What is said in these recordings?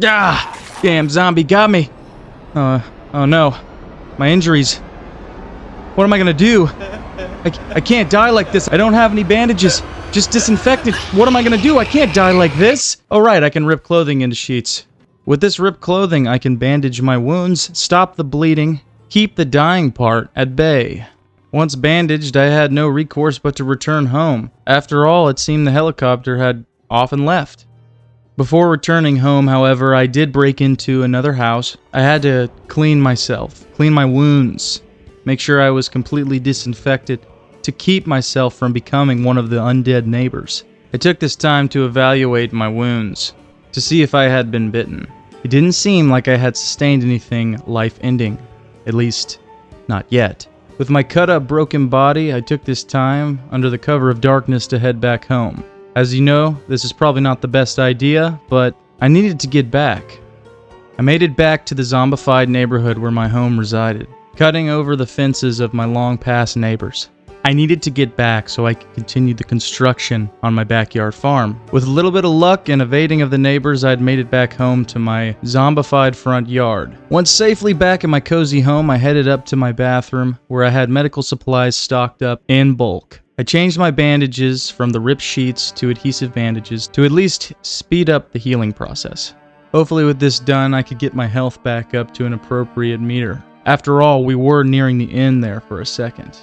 Ah! Damn zombie got me! Oh no. My injuries. What am I gonna do? I can't die like this. I don't have any bandages. Just disinfectant. What am I gonna do? I can't die like this! Oh right, I can rip clothing into sheets. With this ripped clothing, I can bandage my wounds, stop the bleeding, keep the dying part at bay. Once bandaged, I had no recourse but to return home. After all, it seemed the helicopter had often left. Before returning home, however, I did break into another house. I had to clean myself, clean my wounds, make sure I was completely disinfected to keep myself from becoming one of the undead neighbors. I took this time to evaluate my wounds, to see if I had been bitten. It didn't seem like I had sustained anything life-ending, at least not yet. With my cut-up, broken body, I took this time, under the cover of darkness, to head back home. As you know, this is probably not the best idea, but I needed to get back. I made it back to the zombified neighborhood where my home resided, cutting over the fences of my long-past neighbors. I needed to get back so I could continue the construction on my backyard farm. With a little bit of luck and evading of the neighbors, I'd made it back home to my zombified front yard. Once safely back in my cozy home, I headed up to my bathroom where I had medical supplies stocked up in bulk. I changed my bandages from the ripped sheets to adhesive bandages to at least speed up the healing process. Hopefully with this done, I could get my health back up to an appropriate meter. After all, we were nearing the end there for a second.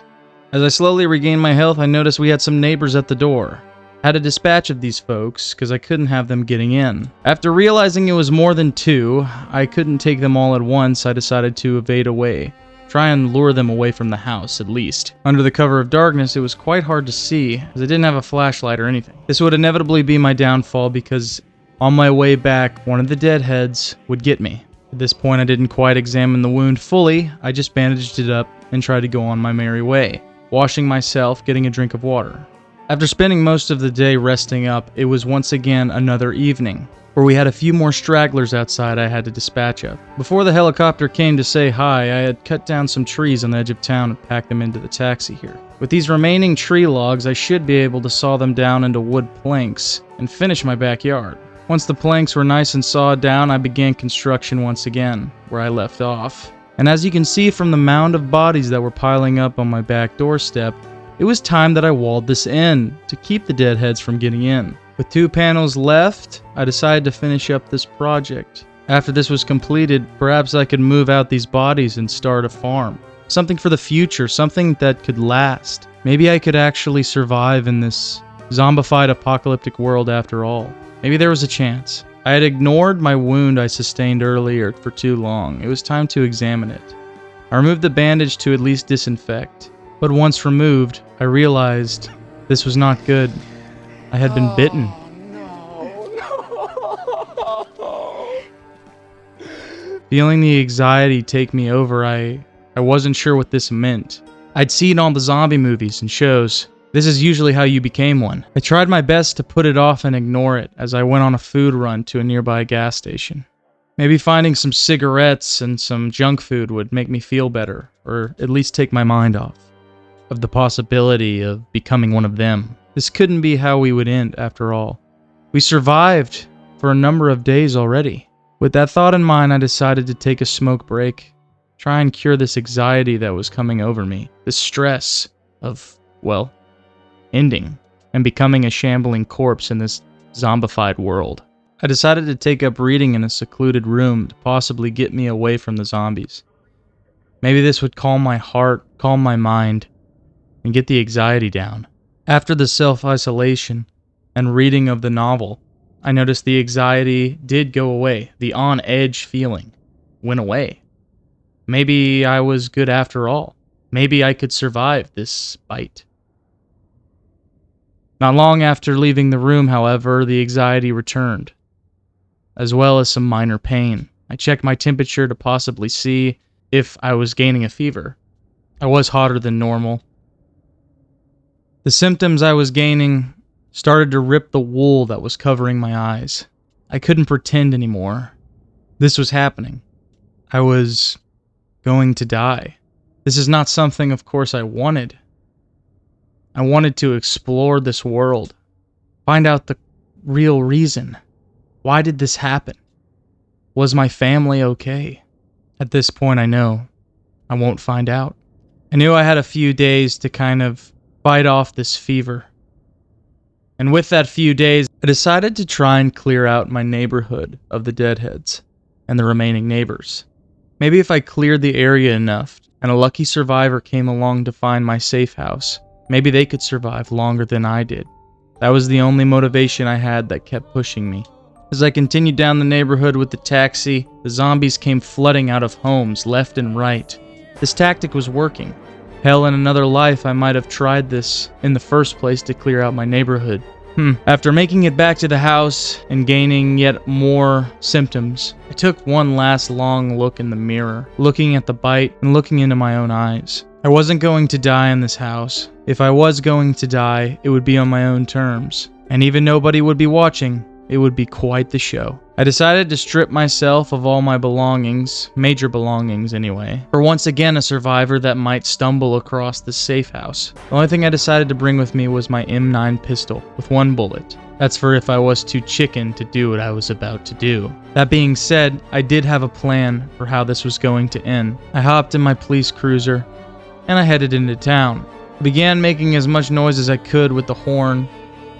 As I slowly regained my health, I noticed we had some neighbors at the door. I had a dispatch of these folks, because I couldn't have them getting in. After realizing it was more than two, I couldn't take them all at once. I decided to evade away. Try and lure them away from the house, at least. Under the cover of darkness, it was quite hard to see, as I didn't have a flashlight or anything. This would inevitably be my downfall, because on my way back, one of the deadheads would get me. At this point, I didn't quite examine the wound fully. I just bandaged it up and tried to go on my merry way, washing myself, getting a drink of water. After spending most of the day resting up, it was once again another evening, where we had a few more stragglers outside I had to dispatch of. Before the helicopter came to say hi, I had cut down some trees on the edge of town and packed them into the taxi here. With these remaining tree logs, I should be able to saw them down into wood planks and finish my backyard. Once the planks were nice and sawed down, I began construction once again, where I left off. And as you can see from the mound of bodies that were piling up on my back doorstep, it was time that I walled this in to keep the deadheads from getting in. With 2 panels left, I decided to finish up this project. After this was completed, perhaps I could move out these bodies and start a farm. Something for the future, something that could last. Maybe I could actually survive in this zombified apocalyptic world after all. Maybe there was a chance. I had ignored my wound I sustained earlier for too long. It was time to examine it. I removed the bandage to at least disinfect. But once removed, I realized this was not good. I had been bitten. No. Feeling the anxiety take me over, I wasn't sure what this meant. I'd seen all the zombie movies and shows. This is usually how you became one. I tried my best to put it off and ignore it as I went on a food run to a nearby gas station. Maybe finding some cigarettes and some junk food would make me feel better, or at least take my mind off of the possibility of becoming one of them. This couldn't be how we would end, after all. We survived for a number of days already. With that thought in mind, I decided to take a smoke break, try and cure this anxiety that was coming over me, this stress of, well, ending and becoming a shambling corpse in this zombified world. I decided to take up reading in a secluded room to possibly get me away from the zombies. Maybe this would calm my heart, calm my mind, and get the anxiety down. After the self-isolation and reading of the novel, I noticed the anxiety did go away. The on-edge feeling went away. Maybe I was good after all. Maybe I could survive this bite. Not long after leaving the room, however, the anxiety returned, as well as some minor pain. I checked my temperature to possibly see if I was gaining a fever. I was hotter than normal. The symptoms I was gaining started to rip the wool that was covering my eyes. I couldn't pretend anymore. This was happening. I was going to die. This is not something, of course, I wanted. I wanted to explore this world, find out the real reason. Why did this happen? Was my family okay? At this point, I know I won't find out. I knew I had a few days to kind of fight off this fever. And with that few days, I decided to try and clear out my neighborhood of the deadheads and the remaining neighbors. Maybe if I cleared the area enough and a lucky survivor came along to find my safe house, maybe they could survive longer than I did. That was the only motivation I had that kept pushing me. As I continued down the neighborhood with the taxi, the zombies came flooding out of homes left and right. This tactic was working. Hell, in another life, I might have tried this in the first place to clear out my neighborhood. After making it back to the house and gaining yet more symptoms, I took one last long look in the mirror, looking at the bite and looking into my own eyes. I wasn't going to die in this house. If I was going to die, it would be on my own terms. And even nobody would be watching. It would be quite the show. I decided to strip myself of all my belongings, major belongings anyway, for once again a survivor that might stumble across the safe house. The only thing I decided to bring with me was my M9 pistol, with one bullet. That's for if I was too chicken to do what I was about to do. That being said, I did have a plan for how this was going to end. I hopped in my police cruiser, and I headed into town. I began making as much noise as I could with the horn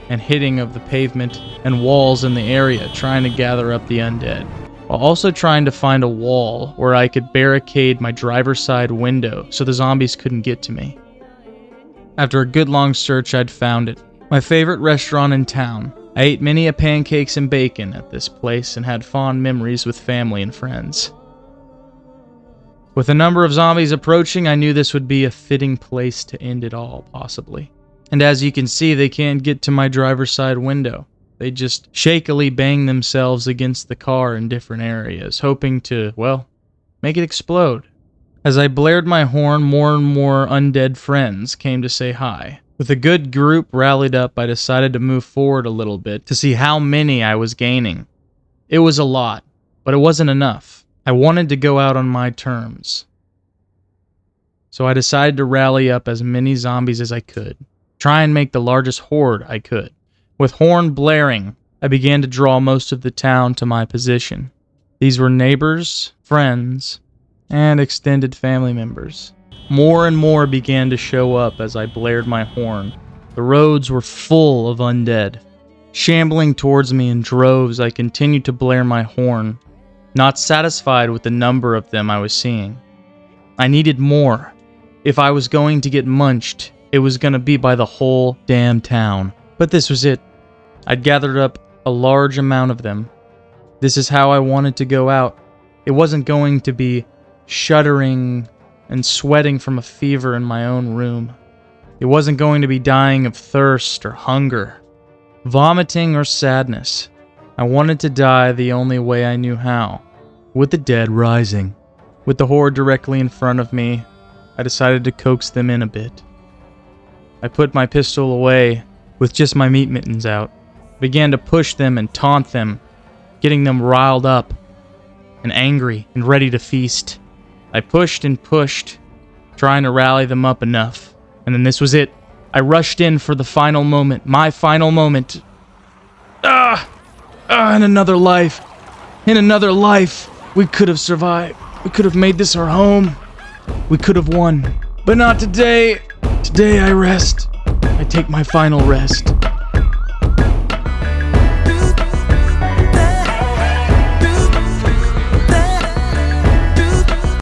and hitting of the pavement and walls in the area, trying to gather up the undead, while also trying to find a wall where I could barricade my driver's side window so the zombies couldn't get to me. After a good long search, I'd found it. My favorite restaurant in town. I ate many a pancakes and bacon at this place and had fond memories with family and friends. With a number of zombies approaching, I knew this would be a fitting place to end it all, possibly. And as you can see, they can't get to my driver's side window. They just shakily bang themselves against the car in different areas, hoping to, well, make it explode. As I blared my horn, more and more undead friends came to say hi. With a good group rallied up, I decided to move forward a little bit to see how many I was gaining. It was a lot, but it wasn't enough. I wanted to go out on my terms. So I decided to rally up as many zombies as I could. Try and make the largest horde I could. With horn blaring, I began to draw most of the town to my position. These were neighbors, friends, and extended family members. More and more began to show up as I blared my horn. The roads were full of undead. Shambling towards me in droves, I continued to blare my horn, not satisfied with the number of them I was seeing. I needed more. If I was going to get munched, it was going to be by the whole damn town. But this was it. I'd gathered up a large amount of them. This is how I wanted to go out. It wasn't going to be shuddering and sweating from a fever in my own room. It wasn't going to be dying of thirst or hunger, vomiting or sadness. I wanted to die the only way I knew how, with the dead rising. With the horde directly in front of me, I decided to coax them in a bit. I put my pistol away with just my meat mittens out. Began to push them and taunt them, getting them riled up and angry and ready to feast. I pushed and pushed, trying to rally them up enough. And then this was it. I rushed in for the final moment, my final moment. In another life. In another life, we could have survived. We could have made this our home. We could have won. But not today. Today I rest. I take my final rest.